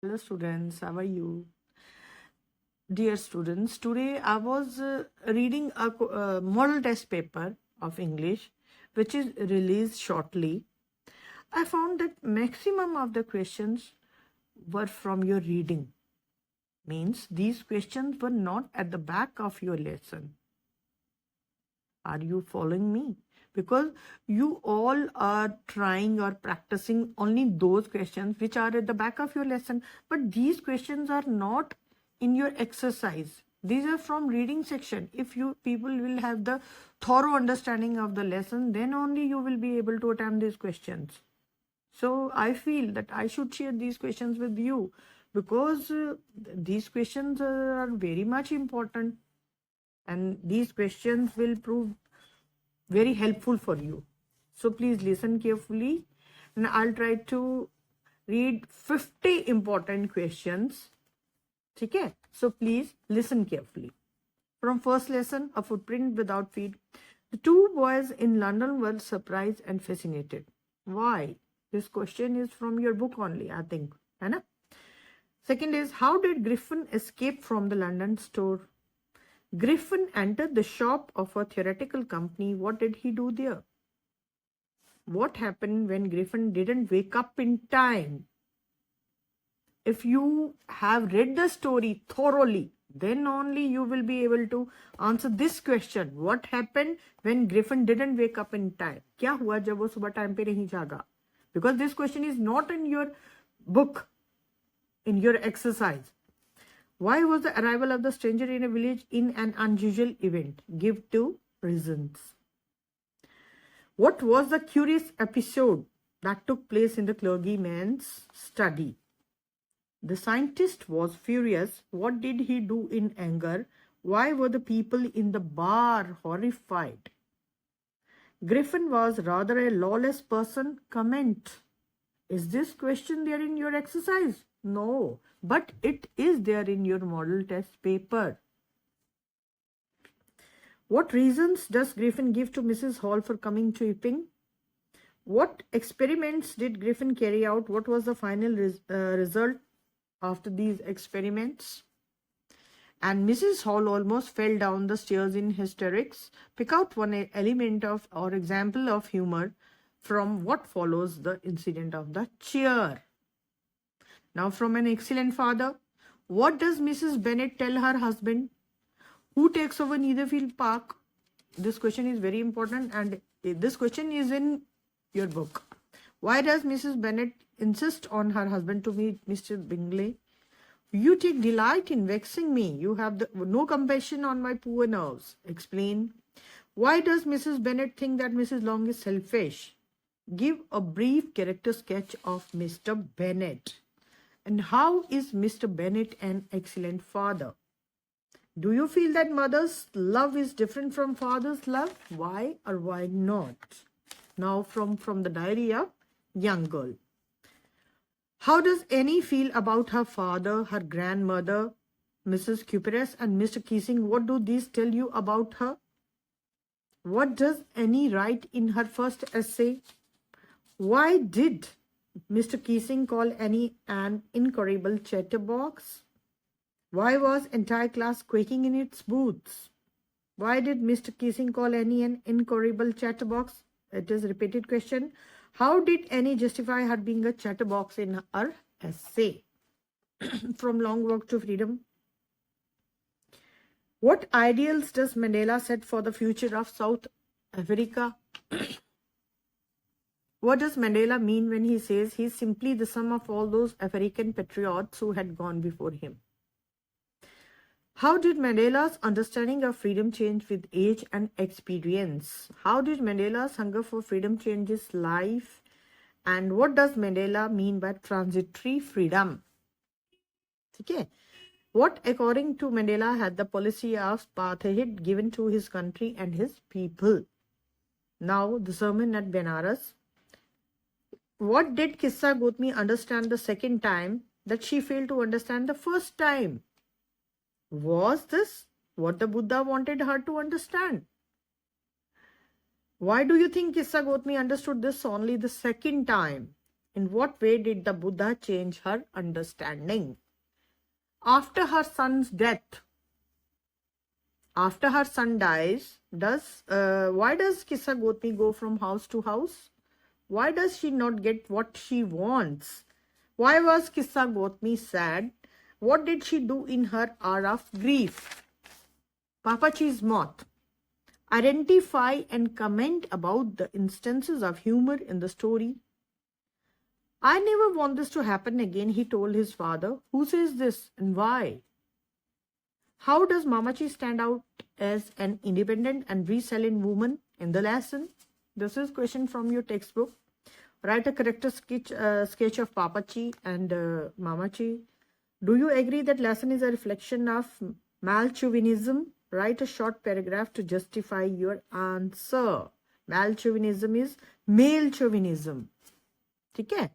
Hello students, how are you? Dear students, today I was reading a model test paper of English which is released shortly. I found that maximum of the questions were from your reading. Means these questions were not at the back of your lesson. Are you following me? Because you all are trying or practicing only those questions which are at the back of your lesson, but these questions are not in your exercise. These are from reading section. If you people will have the thorough understanding of the lesson, then only you will be able to attempt these questions. So I feel that I should share these questions with you because these questions are very much important, and these questions will prove very helpful for you. So please listen carefully, and I'll try to read 50 important questions. Okay? So please listen carefully. From first lesson, A Footprint Without Feet. The two boys in London were surprised and fascinated. Why? This question is from your book only, I think. है ना? Second is, how did Griffin escape from the London store? Griffin entered the shop of a theoretical company. What did he do there? What happened when Griffin didn't wake up in time? If you have read the story thoroughly, then only you will be able to answer this question. What happened when Griffin didn't wake up in time? क्या हुआ जब वो सुबह time पे नहीं जागा? Because this question is not in your book, in your exercise. Why was the arrival of the stranger in a village in an unusual event? Give two reasons. What was the curious episode that took place in the clergyman's study? The scientist was furious. What did he do in anger? Why were the people in the bar horrified? Griffin was rather a lawless person. Comment. Is this question there in your exercise? No, but it is there in your model test paper. What reasons does Griffin give to Mrs. Hall for coming to Epping? What experiments did Griffin carry out? What was the final result after these experiments? And Mrs. Hall almost fell down the stairs in hysterics. Pick out one element of or example of humor from what follows the incident of the chair. Now, from an excellent father, what does Mrs. Bennet tell her husband? Who takes over Netherfield Park? This question is very important, and this question is in your book. Why does Mrs. Bennet insist on her husband to meet Mr. Bingley? You take delight in vexing me. You have no compassion on my poor nerves. Explain. Why does Mrs. Bennet think that Mrs. Long is selfish? Give a brief character sketch of Mr. Bennet. And how is Mr. Bennet an excellent father? Do you feel that mother's love is different from father's love? Why or why not? Now from the diary of young girl. How does Annie feel about her father, her grandmother, Mrs. Jkbose and Mr. Keesing? What do these tell you about her? What does Annie write in her first essay? Why did Mr. Keesing call Annie an incorrigible chatterbox? Why was entire class quaking in its boots? Why did Mr. Keesing call Annie an incorrigible chatterbox? It is a repeated question. How did Annie justify her being a chatterbox in her essay? From Long Walk to Freedom. What ideals does Mandela set for the future of South Africa? What does Mandela mean when he says he's simply the sum of all those African patriots who had gone before him? How did Mandela's understanding of freedom change with age and experience? How did Mandela's hunger for freedom change his life? And what does Mandela mean by transitory freedom? Okay. What, according to Mandela, had the policy of apartheid given to his country and his people? Now, the sermon at Benares. What did Kissa Gotmi understand the second time that she failed to understand the first time? Was this what the Buddha wanted her to understand? Why do you think Kissa Gotmi understood this only the second time? In what way did the Buddha change her understanding? After her son's death, after her son dies, why does Kissa Gotmi go from house to house? Why does she not get what she wants? Why was Kissa Gotmi sad? What did she do in her hour of grief? Papachi's moth. Identify and comment about the instances of humor in the story. I never want this to happen again, he told his father. Who says this and why? How does Mamachi stand out as an independent and resilient woman in the lesson? This is question from your textbook. Write a character sketch of Papachi and Mamachi. Do you agree that lesson is a reflection of male chauvinism? Write a short paragraph to justify your answer. Male chauvinism is male chauvinism. Okay?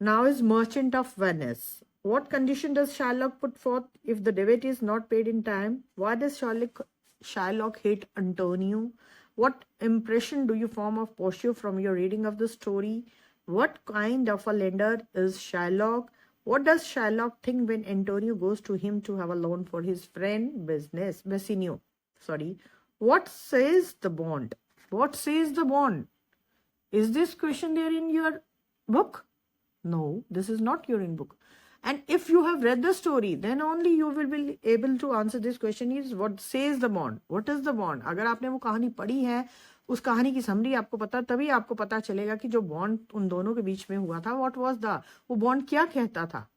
Now is Merchant of Venice. What condition does Shylock put forth if the devotee is not paid in time? Why does Shylock hate Antonio? What impression do you form of Portia from your reading of the story? What kind of a lender is Shylock? What does Shylock think when Antonio goes to him to have a loan for his friend Bassanio? What says the bond? What says the bond? Is this question there in your book? No, this is not your in book. And if you have read the story, then only you will be able to answer this question is what says the bond? What is the bond? अगर आपने वो कहानी पढ़ी है, उस कहानी की summary आपको पता, तभी आपको पता चलेगा कि जो बॉन्ड उन दोनों के बीच में हुआ था, what was the, वो बॉन्ड क्या कहता था,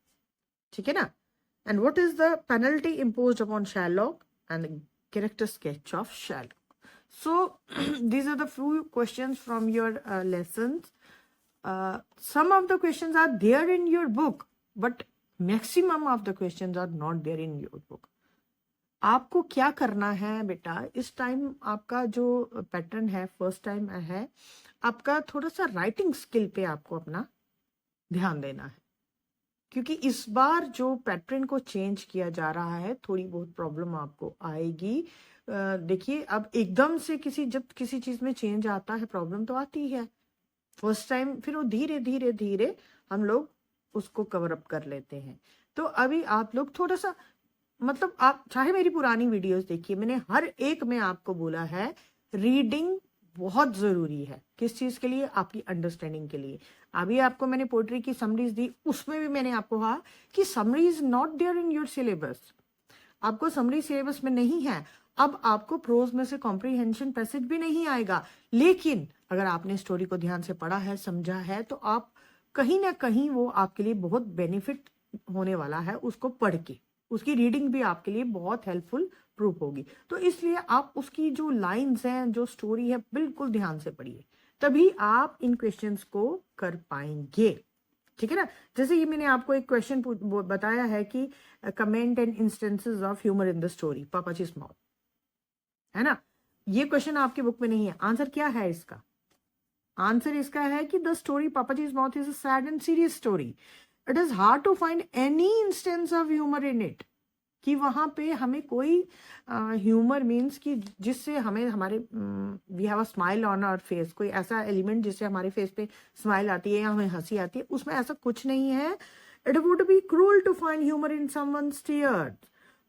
ठीक है ना? And what is the penalty imposed upon Shylock and the character sketch of Shylock? So these are the few questions from your lessons. Some of the questions are there in your book, but maximum of the questions are not there in your book. आपको क्या करना है बेटा, इस time आपका जो pattern है, first time है, आपका थोड़ा सा राइटिंग स्किल पे आपको अपना ध्यान देना है, क्योंकि इस बार जो पैटर्न को चेंज किया जा रहा है, थोड़ी बहुत प्रॉब्लम आपको आएगी. देखिए, अब एकदम से जब किसी चीज में चेंज आता है, प्रॉब्लम तो आती है फर्स्ट टाइम, फिर वो धीरे धीरे धीरे हम लोग उसको कवर अप कर लेते हैं. तो अभी आप लोग थोड़ा सा, मतलब आप चाहे मेरी पुरानी वीडियोस देखिए, मैंने हर एक में आपको बोला है रीडिंग बहुत जरूरी है. किस चीज के लिए? आपकी अंडरस्टैंडिंग के लिए. अभी आपको मैंने पोएट्री की समरीज दी, उसमें भी मैंने आपको कहा कि summary is not there in your syllabus. आपको समरी सिलेबस में नहीं है. अब आपको प्रोज में से कॉम्प्रीहेंशन पैसेज भी नहीं आएगा, लेकिन अगर आपने स्टोरी को ध्यान से पढ़ा है, समझा है, तो आप कहीं ना कहीं वो आपके लिए बहुत बेनिफिट होने वाला है. उसको पढ़ के उसकी रीडिंग भी आपके लिए बहुत हेल्पफुल प्रूफ होगी. तो इसलिए आप उसकी जो लाइंस हैं, जो स्टोरी है, बिल्कुल ध्यान से पढ़िए, तभी आप इन क्वेश्चंस को कर पाएंगे. ठीक है ना? जैसे ये मैंने आपको एक क्वेश्चन बताया है कि comment and instances of humour in the story Pappachi's mouth, है ना? ये क्वेश्चन आपके बुक में नहीं है. आंसर क्या है इसका? आंसर इसका है कि the story Pappachi's mouth is a sad and serious story. It is hard to find any instance of humour in it, कि वहां पे हमें कोई ह्यूमर मीन्स कि जिससे हमें हमारे we have a smile on our face, कोई ऐसा एलिमेंट जिससे हमारे फेस पे स्माइल आती है या हमें हंसी आती है, उसमें ऐसा कुछ नहीं है. It would be cruel to find humour in someone's tears.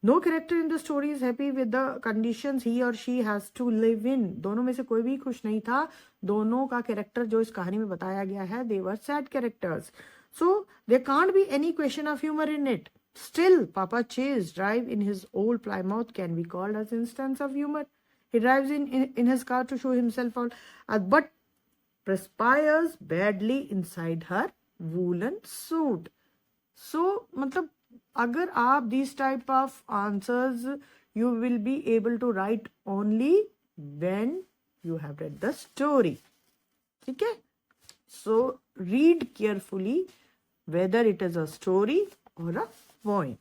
No character in the story is happy with the conditions he और she has to live in. दोनों में से कोई भी खुश नहीं था. दोनों का कैरेक्टर जो इस कहानी में बताया गया है, they were sad characters. So there can't be any question of humor in it. Still, Papa Chase drive in his old Plymouth can be called as instance of humor. He drives in his car to show himself out, but perspires badly inside her woolen suit. So, मतलब अगर आप these type of answers you will be able to write only when you have read the story. ठीक है? So read carefully whether it is a story or a poem.